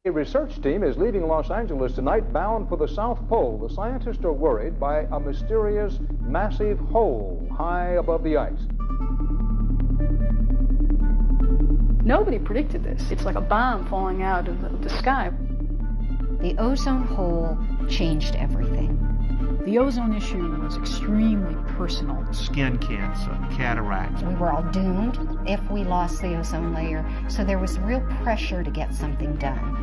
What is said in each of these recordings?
A research team is leaving Los Angeles tonight bound for the South Pole. The scientists are worried by a mysterious, massive hole high above the ice. Nobody predicted this. It's like a bomb falling out of the sky. The ozone hole changed everything. The ozone issue was extremely personal. Skin cancer, cataracts. We were all doomed if we lost the ozone layer, so there was real pressure to get something done.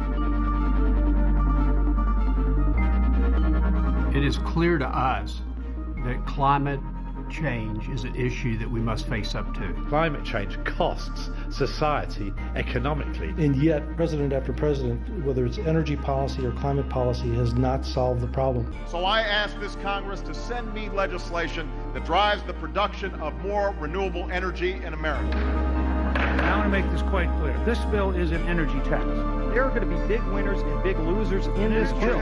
It is clear to us that climate change is an issue that we must face up to. Climate change costs society economically. And yet, president after president, whether it's energy policy or climate policy, has not solved the problem. So I ask this Congress to send me legislation that drives the production of more renewable energy in America. I want to make this quite clear. This bill is an energy tax. There are going to be big winners and big losers in this bill.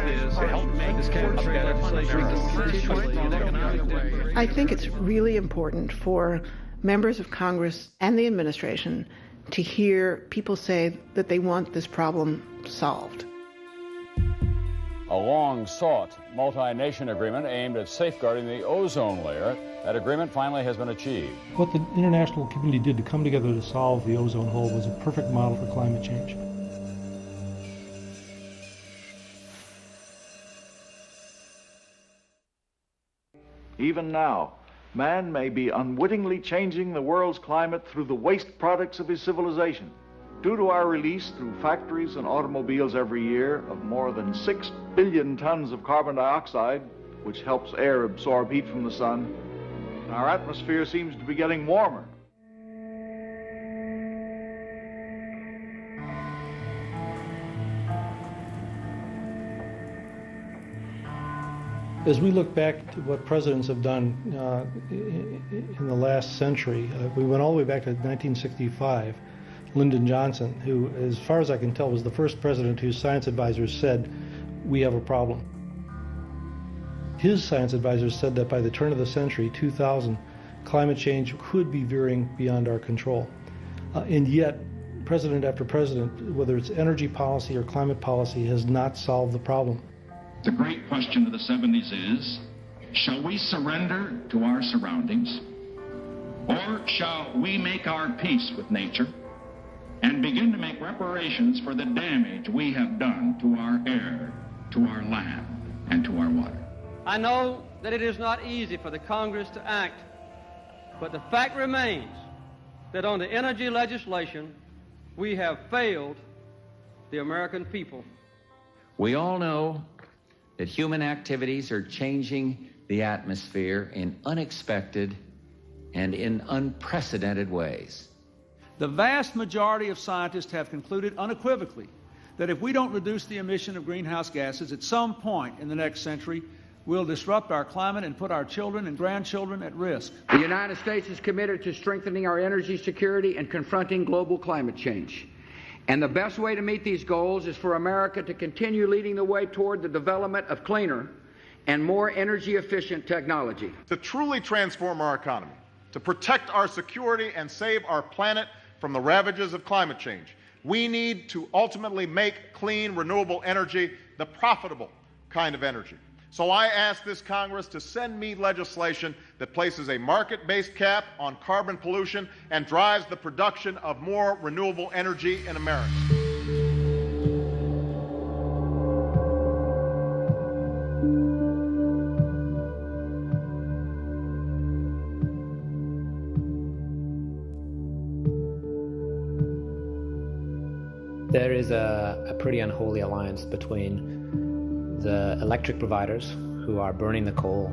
I think it's really important for members of Congress and the administration to hear people say that they want this problem solved. A long-sought multi-nation agreement aimed at safeguarding the ozone layer. That agreement finally has been achieved. What the international community did to come together to solve the ozone hole was a perfect model for climate change. Even now, man may be unwittingly changing the world's climate through the waste products of his civilization. Due to our release through factories and automobiles every year of more than 6 billion tons of carbon dioxide, which helps air absorb heat from the sun, our atmosphere seems to be getting warmer. As we look back to what presidents have done in the last century, we went all the way back to 1965. Lyndon Johnson, who, as far as I can tell, was the first president whose science advisors said, we have a problem. His science advisors said that by the turn of the century, 2000, climate change could be veering beyond our control. And yet, president after president, whether it's energy policy or climate policy, has not solved the problem. The great question of the 70s is, shall we surrender to our surroundings, or shall we make our peace with nature and begin to make reparations for the damage we have done to our air, to our land, and to our water? I know that it is not easy for the Congress to act, but the fact remains that on the energy legislation, we have failed the American people. We all know that human activities are changing the atmosphere in unexpected and in unprecedented ways. The vast majority of scientists have concluded unequivocally that if we don't reduce the emission of greenhouse gases at some point in the next century, we'll disrupt our climate and put our children and grandchildren at risk. The United States is committed to strengthening our energy security and confronting global climate change. And the best way to meet these goals is for America to continue leading the way toward the development of cleaner and more energy-efficient technology. To truly transform our economy, to protect our security and save our planet from the ravages of climate change, we need to ultimately make clean, renewable energy the profitable kind of energy. So I ask this Congress to send me legislation that places a market-based cap on carbon pollution and drives the production of more renewable energy in America. There is a pretty unholy alliance between the electric providers who are burning the coal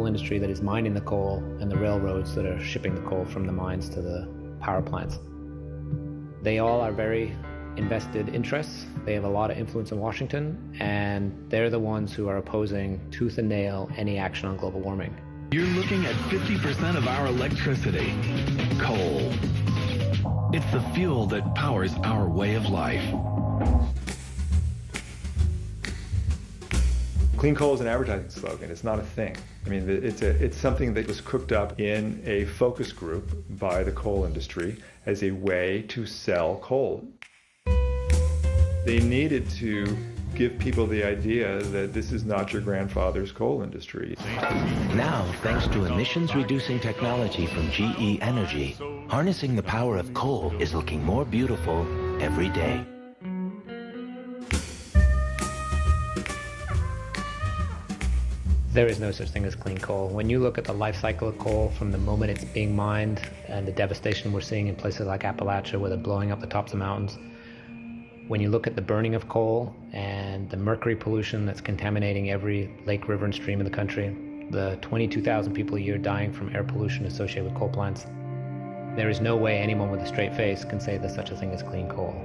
industry that is mining the coal, and the railroads that are shipping the coal from the mines to the power plants. They all are very invested interests. They have a lot of influence in Washington, and they're the ones who are opposing tooth and nail any action on global warming. You're looking at 50% of our electricity, coal. It's the fuel that powers our way of life. Clean coal is an advertising slogan. It's not a thing. I mean, it's something that was cooked up in a focus group by the coal industry as a way to sell coal. They needed to give people the idea that this is not your grandfather's coal industry. Now, thanks to emissions-reducing technology from GE Energy, harnessing the power of coal is looking more beautiful every day. There is no such thing as clean coal. When you look at the life cycle of coal from the moment it's being mined and the devastation we're seeing in places like Appalachia where they're blowing up the tops of mountains, when you look at the burning of coal and the mercury pollution that's contaminating every lake, river, and stream in the country, the 22,000 people a year dying from air pollution associated with coal plants, there is no way anyone with a straight face can say there's such a thing as clean coal.